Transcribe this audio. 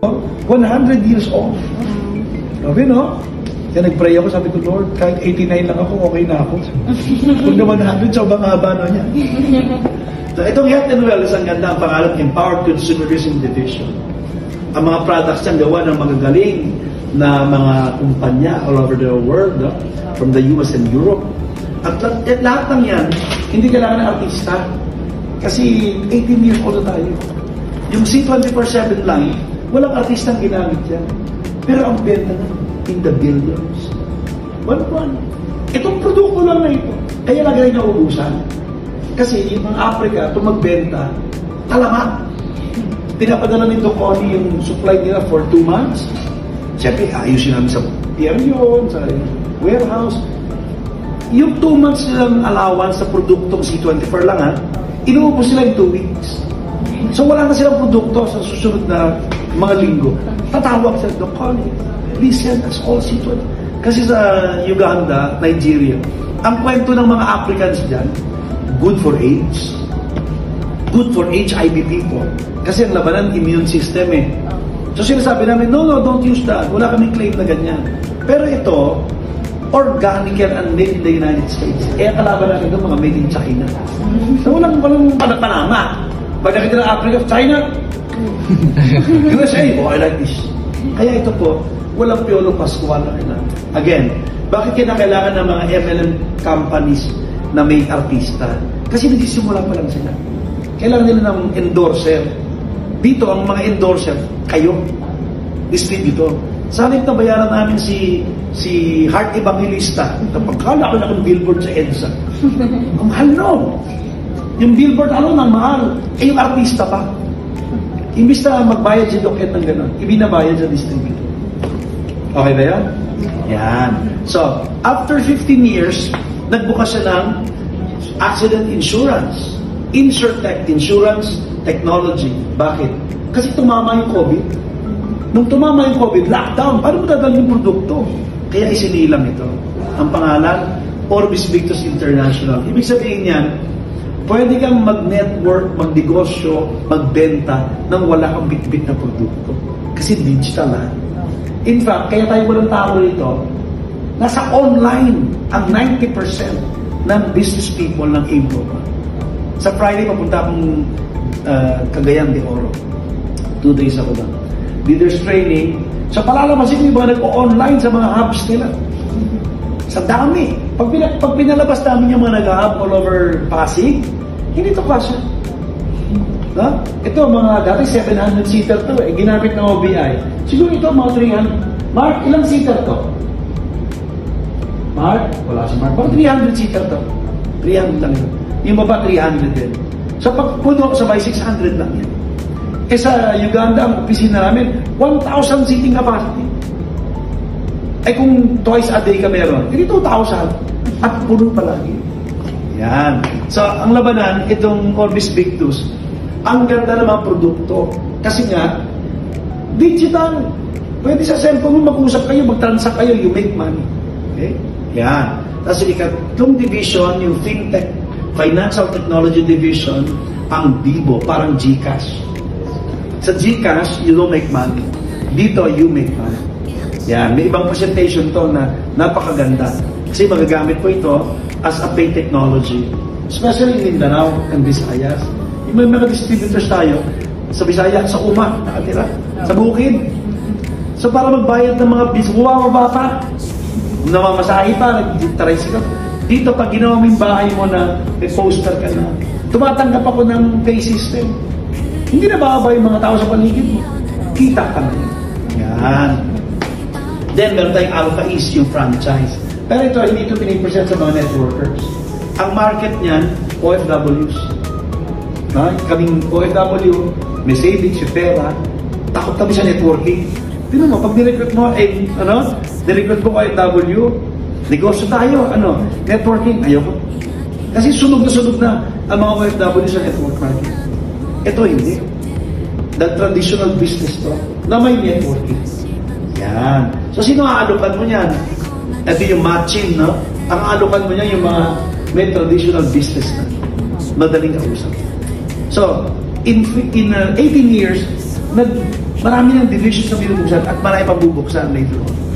100 years old. Sabi, no? Kaya nag-pray ako, sabi ko, Lord, kahit 89 lang ako, okay na ako. Kung naman 100, so bang haba na niya. So, itong Health and Wellness, ang ganda ang pangalan, Empowered Consumerism Division. Ang mga products niyan gawa ng magagaling na mga kumpanya all over the world, no? From the US and Europe. At lahat ng yan, hindi kailangan ng artista. Kasi 18 years old na tayo. Yung C24/7 lang, walang artistang ginamit yan. Pero ang benta na, in the billions. One. Itong produkto lang na ito. Kaya lagay na ubusan. Kasi yung mga Africa, itong magbenta, talamak. Pinapadala nito Connie yung supply nila for 2 months. Siyempre, ayusin namin sa pier yun, sa warehouse. Yung 2 months nilang allowance sa produktong C24 lang, ha, inuubos sila in 2 weeks. So wala na silang produkto sa susunod na mga linggo. Tatawag sa Doc Connie, please send us all C24. Kasi sa Uganda, Nigeria, ang kwento ng mga Africans dyan, good for AIDS, good for HIV people. Kasi ang labanan, immune system eh. So sinasabi namin, no, don't use that. Wala kaming claim na ganyan. Pero ito, organic yan and made in the United States. Eh, kalaban natin ito, mga made in China. So walang panama. Pag nakita ng Africa, China, USA, oh, I like this. Kaya ito po, walang Piolo Pascual na kailangan. Again, bakit kailangan ng mga MLM companies na may artista? Kasi nagsisimula pa lang sila. Kailangan nila ng endorser. Dito, ang mga endorser, kayo, distributor. Sanit na bayaran namin si Heart Evangelista. Napagkala ko na ng billboard sa EDSA. Ang mahal no. Yung billboard, ang mahal. Eh, yung artista pa. Imbis na magbayad si Doc Ed ng gano'n, ibinabayad sa distributor. Okay ba yan? Yan. So, after 15 years, nagbukas siya ng accident insurance. InsurTech, insurance technology. Bakit? Kasi tumama yung COVID. Nung tumama yung COVID, lockdown. Paano mo dadalhin yung produkto? Kaya isinilang ito. Ang pangalan, Orbis Victus International. Ibig sabihin yan, pwede kang mag-network, mag-negosyo, magbenta nang wala kang bit-bit na produkto. Kasi digital ha. In fact, kaya tayo walang tao rito, nasa online ang 90% ng business people ng Aimproba. Sa Friday, papunta akong Cagayan de Oro. 2 days ako lang. Leaders training. Sa palalaman, yung mga nag-online sa mga hubs nila. Sa dami. Pag pinalabas namin yung mga nag-hub all over Pasig, hindi ito kasya. No? Ito, mga dati 700-seater to eh. Ginamit ng OBI. Siguro ito, mga 300. Mark, ilang seater to? Mark? Wala si Mark. Parang 300-seater to. 300 lang yun. Yung baba, 300 din. So, pag puno sa by 600 lang yan. Eh sa Uganda, ang opisina namin, 1,000 seating capacity. Eh kung twice a day ka meron, hindi 2,000. At puno palagi. Yan. So, ang labanan, itong Orbis Victus, ang ganda ng mga produkto. Kasi nga, digital. Pwede sa cellphone mo mag-usap kayo, mag-transact kayo, you make money. Okay? Yan. Tapos ikatlong division, yung FinTech, Financial Technology Division, ang Bibo, parang GCash. Sa GCash, you don't make money. Dito, you make money. Yan, may ibang presentation to na napakaganda. Kasi magagamit po ito as a pay technology. Especially in Mindanao and Visayas. May mga distributors tayo sa Visayas, sa Uma, nakatira, sa Bukid. So para magbayad ng mga business, bumababa pa. Namamasahe pa, nag-tricycle. Dito, pag ginawa mo yung bahay mo na may poster ka na, tumatanggap ako ng pay system. Hindi na bababa yung mga tao sa paligid mo. Kita ka na. Yan. Then, meron tayong Alpha East, yung franchise. Pero ito, hindi ito pinipresent sa mga networkers. Ang market niyan, OFWs. Kaming OFW, may savings, yung pera, takot kami sa networking. Tignan mo, pag nirecruit mo, nirecruit mo OFW, negosyo tayo, networking, ayoko. Kasi sunog na ang mga OFW sa network market. Ito hindi. The traditional business to, na may networking. Yan. So, sino aalukan mo niyan? Ito yung matching, no? Ang aalukan mo niyan yung mga may traditional business na. Madaling kausap. So, in 18 years, Marami ng divisions na binubuksan at marami pang bubuksan later on.